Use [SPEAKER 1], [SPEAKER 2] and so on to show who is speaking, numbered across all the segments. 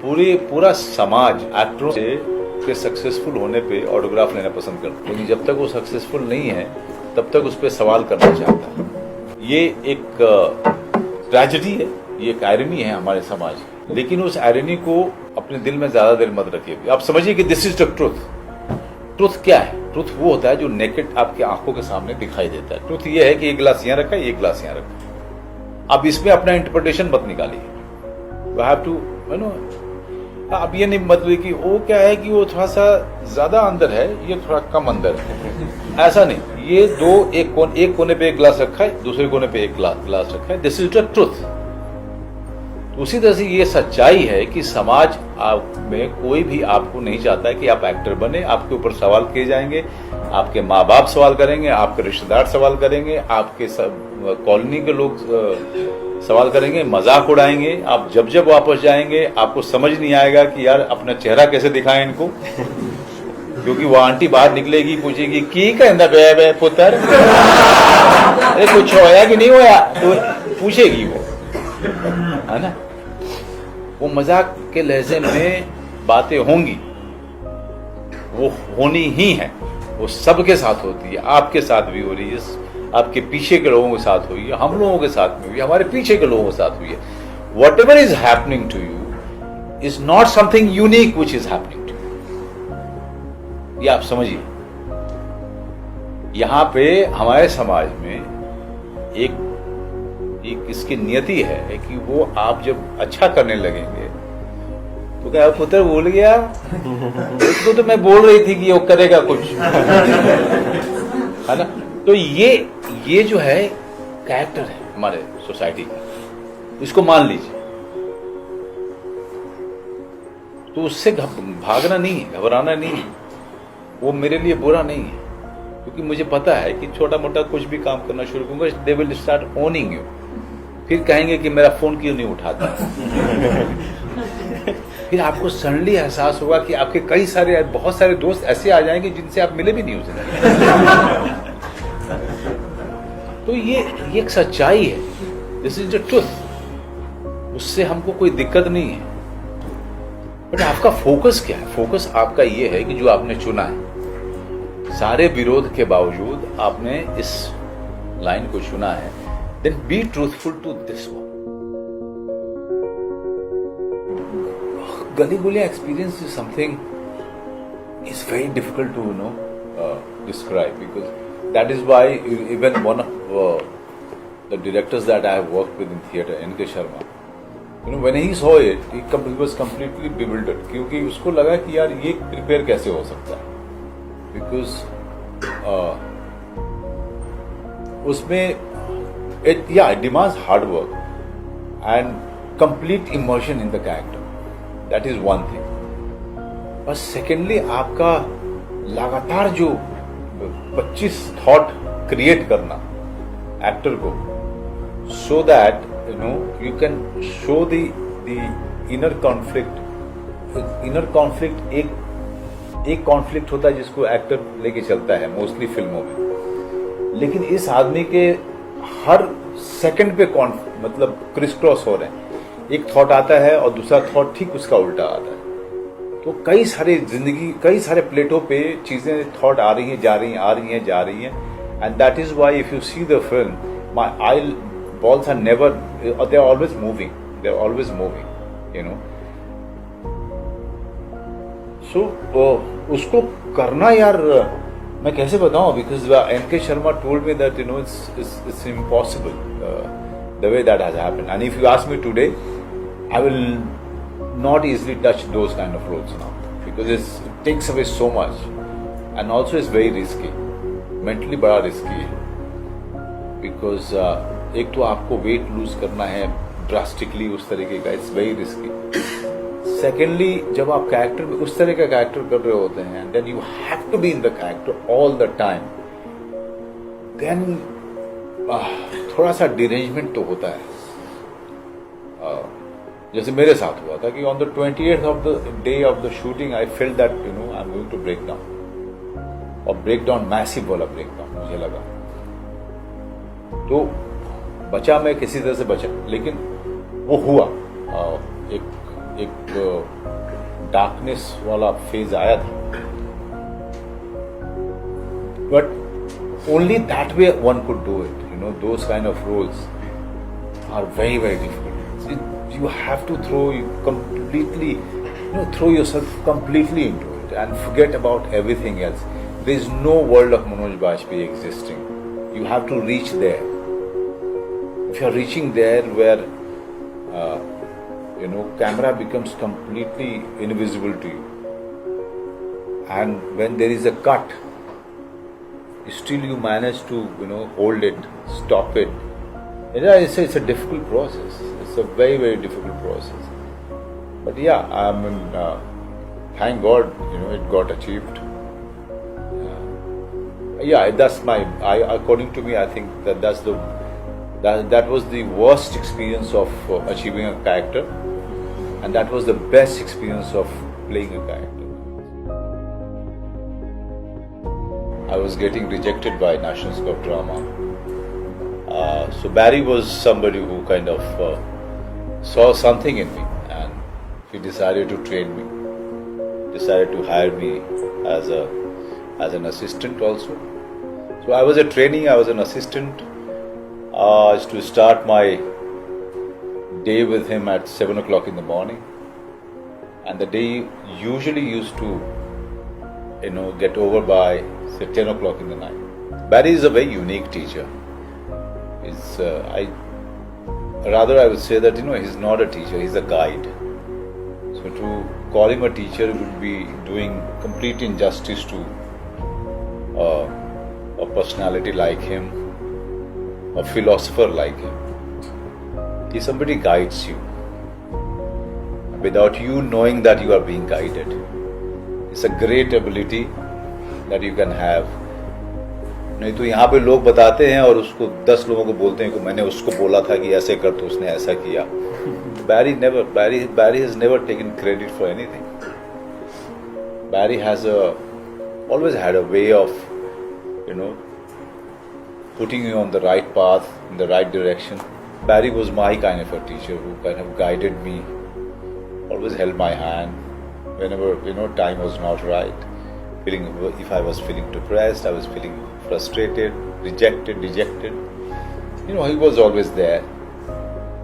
[SPEAKER 1] पूरा समाज एक्टरों के सक्सेसफुल होने पे ऑटोग्राफ लेना पसंद करता है, लेकिन जब तक वो सक्सेसफुल नहीं है तब तक उस पर सवाल करना चाहता है। ये एक ट्रेजेडी है, ये एक आयरनी है हमारे समाज की, लेकिन उस आयरनी को अपने दिल में ज्यादा देर मत रखिए। आप समझिए कि this is the truth. Truth क्या है? ट्रुथ वो होता है जो नेकेड आपके आंखों के सामने दिखाई देता है। ट्रुथ ये है कि एक गिलास यहाँ रखा है, एक गिलास यहाँ रखा है। अब इसमें अपना इंटरप्रिटेशन मत निकालिए। यू हैव टू अब ये नहीं मतलब कि वो क्या है कि वो थोड़ा सा ज्यादा अंदर है, ये थोड़ा कम अंदर है, ऐसा नहीं। ये दो एक कोने पे एक गिलास रखा है, दूसरे कोने पे एक गिलास रखा है। This is the truth. उसी तरह से ये सच्चाई है कि समाज आप में कोई भी आपको नहीं चाहता है कि आप एक्टर बने। आपके ऊपर सवाल किए जाएंगे, आपके माँ बाप सवाल करेंगे, आपके रिश्तेदार सवाल करेंगे, आपके सब कॉलोनी के लोग सवाल करेंगे, मजाक उड़ाएंगे। आप जब वापस जाएंगे आपको समझ नहीं आएगा कि यार अपना चेहरा कैसे दिखाएं इनको, क्योंकि वो आंटी बाहर निकलेगी, पूछेगी की कहना बे पुत्र, अरे कुछ होया कि नहीं होया, तो पूछेगी वो, है ना। वो मजाक के लहजे में बातें होंगी, वो होनी ही है, वो सबके साथ होती है। आपके साथ भी हो रही है, आपके पीछे के लोगों के साथ हुई है, हम लोगों के साथ में हुई है, हमारे पीछे के लोगों के साथ हुई है। Whatever is happening to you is not something unique which is happening to you. ये आप समझिए। यहां पे हमारे समाज में एक इसकी नियति है कि वो आप जब अच्छा करने लगेंगे तो क्या पुत्र भूल गया, उसको तो मैं बोल रही थी कि वो करेगा कुछ, है ना। तो ये जो है कैरेक्टर है हमारे सोसाइटी का, इसको मान लीजिए। तो उससे भागना नहीं है, घबराना नहीं है। वो मेरे लिए बुरा नहीं है, क्योंकि मुझे पता है कि छोटा मोटा कुछ भी काम करना शुरू करूंगा, they will start owning you. फिर कहेंगे कि मेरा फोन क्यों नहीं उठाता। फिर आपको सडनली एहसास होगा कि आपके बहुत सारे दोस्त ऐसे आ जाएंगे जिनसे आप मिले भी नहीं उसे। तो ये एक सच्चाई है, दिस इज द ट्रुथ। उससे हमको कोई दिक्कत नहीं है। बट आपका फोकस क्या है? फोकस आपका ये है कि जो आपने चुना है, सारे विरोध के बावजूद आपने इस लाइन को चुना है, then be truthful to this one. Gali Guliya experience is something is very difficult to describe, because that is why even one of the directors that I have worked with in theatre, N.K. Sharma, when he saw it, he was completely bewildered, क्योंकि उसको लगा कि यार ये prepare कैसे हो सकता है, because उसमें it demands hard work and complete immersion in the character. That is one thing. और secondly आपका लगातार जो 25 थॉट क्रिएट करना एक्टर को, so that you can show the inner conflict. एक कॉन्फ्लिक्ट होता है जिसको एक्टर लेके चलता है मोस्टली फिल्मों में, लेकिन इस आदमी के हर सेकंड पे मतलब क्रिस क्रॉस हो रहे हैं। एक थॉट आता है और दूसरा थॉट ठीक उसका उल्टा आता है। तो कई सारे प्लेटों पे चीजें थॉट आ रही हैं, जा रही हैं, and that is why if you see the film, my eyeballs are never, they are always moving, you know. So उसको करना यार मैं कैसे बताऊं, because N.K. Sharma told me that it's impossible the way that has happened, and if you ask me today, I will not easily touch those kind of roles now, because it takes away so much, and also it's very risky, mentally बड़ा risky है, because एक तो आपको weight lose करना है drastically उस तरीके का, इट्स वेरी रिस्की। सेकेंडली जब आप कैरेक्टर में उस तरह का कैरेक्टर कर रहे होते हैं, then you have to be in the character all the time, then थोड़ा सा डिरेंजमेंट तो होता है। जैसे मेरे साथ हुआ था कि on the 28th of the day of the shooting I felt that I am going to break down, और ब्रेक डाउन मैसिव वाला ब्रेक डाउन मुझे लगा। तो बचा मैं किसी तरह से बचा, लेकिन वो हुआ। एक डार्कनेस वाला फेज आया था, but only that way one could do it. You know, those kind of roles are very, very difficult. You have to throw yourself completely into it and forget about everything else. There is no world of Manoj Bajpayee existing. You have to reach there. If you are reaching there where camera becomes completely invisible to you, and when there is a cut, still you manage to hold it, stop it. It's a difficult process. It's a very, very difficult process. But yeah, thank God it got achieved. That's according to me, I think that was the worst experience of achieving a character, and that was the best experience of playing a character. I was getting rejected by National School of Drama. So Barry was somebody who kind of saw something in me, and he decided to train me, decided to hire me as an assistant also. So I was a trainee, I was an assistant. I used to start my day with him at 7 o'clock in the morning, and the day usually used to get over by say 10 o'clock in the night. Barry is a very unique teacher. I would say that he's not a teacher, he's a guide. So to call him a teacher would be doing complete injustice to a personality like him, a philosopher like him. If somebody guides you without you knowing that you are being guided, it's a great ability that you can have. नहीं तो यहाँ पे लोग बताते हैं और उसको 10 लोगों को बोलते हैं कि मैंने उसको बोला था कि ऐसे कर तो उसने ऐसा किया. Barry has never taken credit for anything. Barry has always had a way of putting you on the right path, in the right direction. Barry was my kind of a teacher who kind of guided me, always held my hand whenever time was not right. If I was feeling depressed, I was feeling frustrated, rejected, dejected. He was always there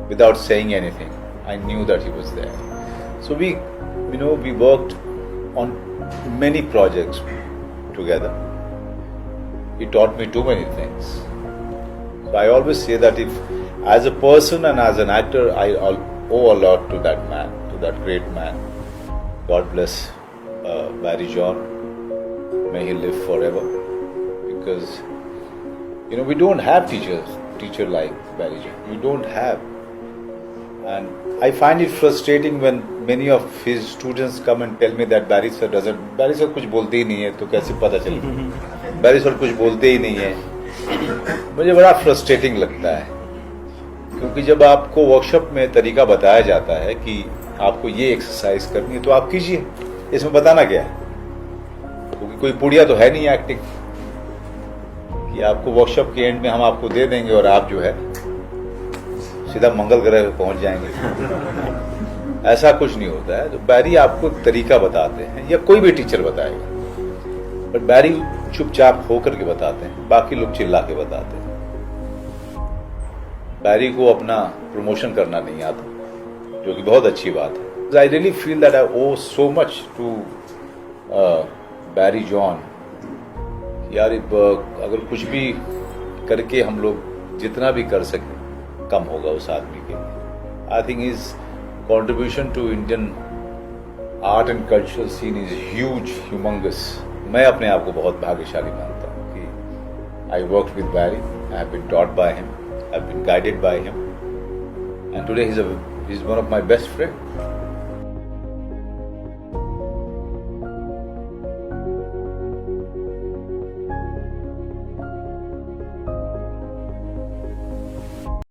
[SPEAKER 1] without saying anything. I knew that he was there. So we worked on many projects together. He taught me too many things. So I always say that if, as a person and as an actor, I owe a lot to that man, to that great man. God bless Barry John. May he live forever. Because we don't have teacher like Barry John. We don't have. And I find it frustrating when many of his students come and tell me that Barry sir कुछ बोलते ही नहीं है, तो कैसे पता चले? Barry sir कुछ बोलते ही नहीं है. मुझे बड़ा फ्रस्ट्रेटिंग लगता है, क्योंकि जब आपको वर्कशॉप में तरीका बताया जाता है कि आपको ये एक्सरसाइज करनी है तो आप कीजिए, इसमें बताना क्या है? क्योंकि कोई पुड़िया तो है नहीं एक्टिंग कि आपको वर्कशॉप के एंड में हम आपको दे देंगे और आप जो है सीधा मंगल ग्रह पे पहुंच जाएंगे. ऐसा कुछ नहीं होता है. तो बैरी आपको तरीका बताते हैं, या कोई भी टीचर बताएगा, बट बैरी चुपचाप होकर के बताते हैं, बाकी लोग चिल्ला के बताते हैं. बैरी को अपना प्रमोशन करना नहीं आता, जो कि बहुत अच्छी बात है. I really feel that I owe so much to Barry John. यार अगर कुछ भी करके हम लोग जितना भी कर सकें कम होगा उस आदमी के लिए. I think his contribution to Indian art and cultural scene is huge, humongous. मैं अपने आप को बहुत भाग्यशाली मानता हूँ कि I work with Barry, I have been taught by him, I have been guided by him, and today he is one of my best friend.